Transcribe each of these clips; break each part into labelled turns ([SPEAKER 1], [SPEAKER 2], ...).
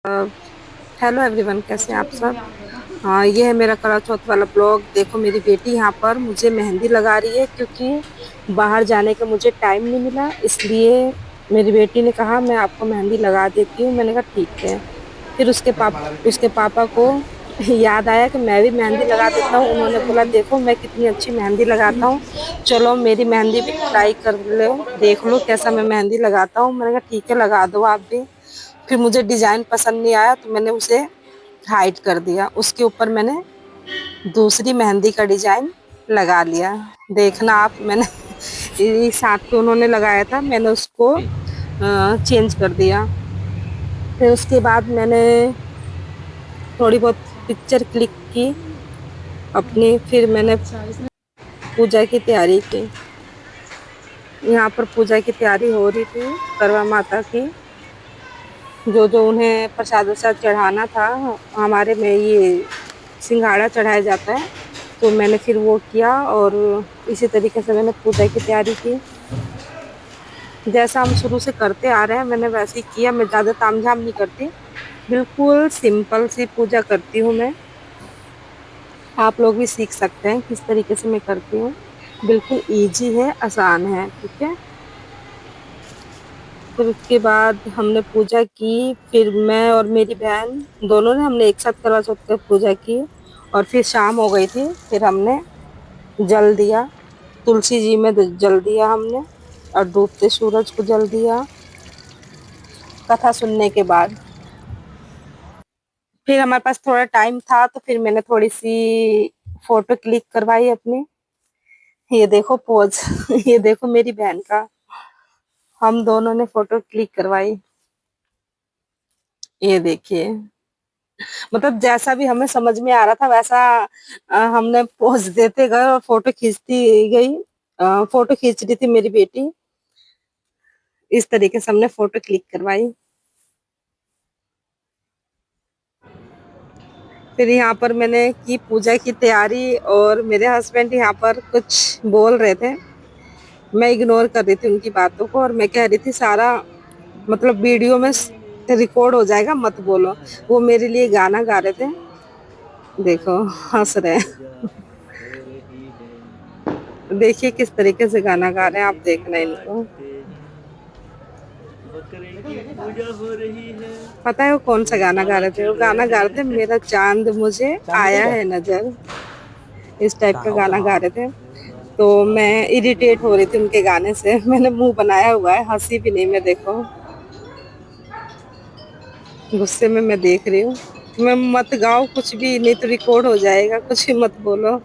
[SPEAKER 1] Hello everyone, कैसे हैं आप सब। हाँ, ये है मेरा कड़ा चौथ वाला ब्लॉग। देखो, मेरी बेटी यहाँ पर मुझे मेहंदी लगा रही है क्योंकि बाहर जाने का मुझे टाइम नहीं मिला, इसलिए मेरी बेटी ने कहा मैं आपको मेहंदी लगा देती हूँ। मैंने कहा ठीक है। फिर उसके पापा को याद आया कि मैं भी मेहंदी लगा देता हूँ। उन्होंने बोला देखो मैं कितनी अच्छी मेहंदी लगाता हूँ, चलो मेरी मेहंदी भी ट्राई कर लो, देख लो कैसा मैं मेहंदी लगाता हूँ। मैंने कहा ठीक है, लगा दो आप भी। फिर मुझे डिजाइन पसंद नहीं आया तो मैंने उसे हाइड कर दिया, उसके ऊपर मैंने दूसरी मेहंदी का डिजाइन लगा लिया। देखना आप, मैंने ये साथ पे उन्होंने लगाया था, मैंने उसको चेंज कर दिया। फिर उसके बाद मैंने थोड़ी बहुत पिक्चर क्लिक की अपनी। फिर मैंने पूजा की तैयारी की। यहाँ पर पूजा की तैयारी हो रही थी करवा माता की। जो जो उन्हें प्रसाद वसाद चढ़ाना था, हमारे में ये सिंघाड़ा चढ़ाया जाता है, तो मैंने फिर वो किया और इसी तरीके से मैंने पूजा की तैयारी की। जैसा हम शुरू से करते आ रहे हैं मैंने वैसे ही किया। मैं ज़्यादा तामझाम नहीं करती, बिल्कुल सिंपल सी पूजा करती हूँ मैं। आप लोग भी सीख सकते हैं किस तरीके से मैं करती हूँ। बिल्कुल इजी है, आसान है, ठीक है। फिर उसके बाद हमने पूजा की। फिर मैं और मेरी बहन दोनों ने हमने एक साथ करवा चौथ की पूजा की। और फिर शाम हो गई थी, फिर हमने जल दिया, तुलसी जी में जल दिया हमने, और डूबते सूरज को जल दिया कथा सुनने के बाद। फिर हमारे पास थोड़ा टाइम था तो फिर मैंने थोड़ी सी फोटो क्लिक करवाई अपनी। ये देखो पोज ये देखो मेरी बहन का, हम दोनों ने फोटो क्लिक करवाई। ये देखिए, मतलब जैसा भी हमें समझ में आ रहा था वैसा हमने पोज देते गए और फोटो खींचती गई। फोटो खींच रही थी मेरी बेटी, इस तरीके से हमने फोटो क्लिक करवाई। फिर यहाँ पर मैंने की पूजा की तैयारी और मेरे हस्बैंड यहाँ पर कुछ बोल रहे थे। मैं इग्नोर कर रही थी उनकी बातों को और मैं कह रही थी सारा मतलब वीडियो में रिकॉर्ड हो जाएगा, मत बोलो। वो मेरे लिए गाना गा रहे थे, देखो हंस रहे हैं। देखिए किस तरीके से गाना गा रहे हैं, आप देखना इनको।
[SPEAKER 2] बकरे की पूजा हो रही है।
[SPEAKER 1] पता है वो कौन सा गाना गा
[SPEAKER 2] बारात
[SPEAKER 1] रहे थे? वो
[SPEAKER 2] चल रहे
[SPEAKER 1] गाना गा रहे थे
[SPEAKER 2] हैं।
[SPEAKER 1] मेरा चांद मुझे
[SPEAKER 2] चांद को
[SPEAKER 1] आया
[SPEAKER 2] क्या
[SPEAKER 1] है नजर, इस टाइप का गाना गा
[SPEAKER 2] हाँ।
[SPEAKER 1] रहे थे। तो मैं इरिटेट हो रही थी उनके गाने से मैंने मुंह बनाया हुआ है, हंसी भी नहीं। मैं देखो गुस्से में मैं देख रही हूँ। मैं मत गाओ कुछ भी, नहीं तो रिकॉर्ड हो जाएगा, कुछ भी मत बोलो।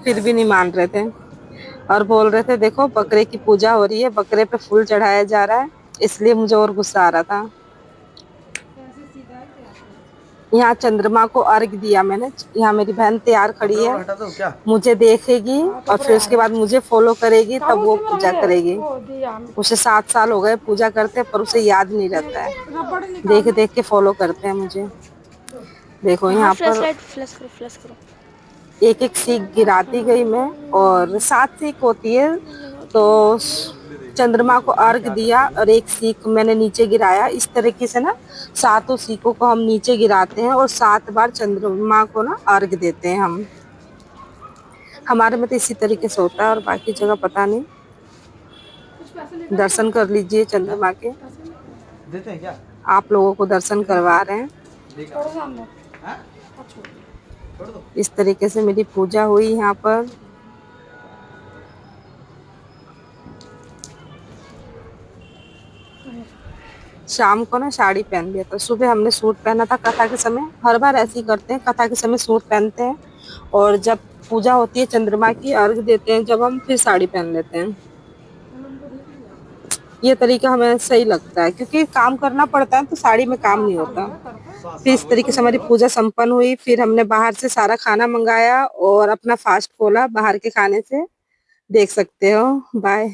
[SPEAKER 1] फिर भी नहीं मान रहे थे और बोल रहे थे देखो बकरे की पूजा हो रही है, बकरे पे फूल चढ़ाया जा रहा है, इसलिए मुझे और गुस्सा आ रहा था। यहाँ चंद्रमा को अर्घ दिया मैंने। यहाँ मेरी बहन तैयार खड़ी
[SPEAKER 2] कपड़ा
[SPEAKER 1] है,
[SPEAKER 2] वपड़ा हटा दो क्या।
[SPEAKER 1] मुझे देखेगी और फिर उसके बाद मुझे फॉलो करेगी, तब वो पूजा करेगी। उसे 7 साल हो गए पूजा करते पर उसे याद नहीं रहता है, देख देख के फॉलो करते हैं मुझे। देखो
[SPEAKER 3] हाँ,
[SPEAKER 1] यहाँ
[SPEAKER 3] फ्लैश
[SPEAKER 1] पर
[SPEAKER 3] लाइट फ्लैश करो, फ्लैश करो।
[SPEAKER 1] एक एक सीख गिराती गई मैं, और 7 सीख होती है। तो चंद्रमा को अर्घ दिया और एक सीख मैंने नीचे गिराया। इस तरीके से ना 7 सीखों को हम नीचे गिराते हैं और 7 बार चंद्रमा को ना अर्घ देते हैं हम। हमारे में तो इसी तरीके से होता है और बाकी जगह पता नहीं। दर्शन कर लीजिए
[SPEAKER 2] हाँ?
[SPEAKER 1] चंद्रमा के,
[SPEAKER 2] देते हैं क्या।
[SPEAKER 1] आप लोगों को दर्शन
[SPEAKER 2] कितने की
[SPEAKER 1] करवा
[SPEAKER 2] है?
[SPEAKER 1] रहे हैं।
[SPEAKER 2] देखा हाँ? छोड़ दो।
[SPEAKER 1] इस तरीके से मेरी पूजा हुई यहाँ पर। शाम को ना साड़ी पहन लिया था, सुबह हमने सूट पहना था कथा के समय। हर बार ऐसे ही करते हैं, कथा के समय सूट पहनते हैं और जब पूजा होती है चंद्रमा की अर्घ देते हैं जब हम, फिर साड़ी पहन लेते हैं। ये तरीका हमें सही लगता है क्योंकि काम करना पड़ता है तो साड़ी में काम नहीं होता। फिर इस तरीके से हमारी पूजा संपन्न हुई। फिर हमने बाहर से सारा खाना मंगाया और अपना फास्ट खोला बाहर के खाने से, देख सकते हो। बाय।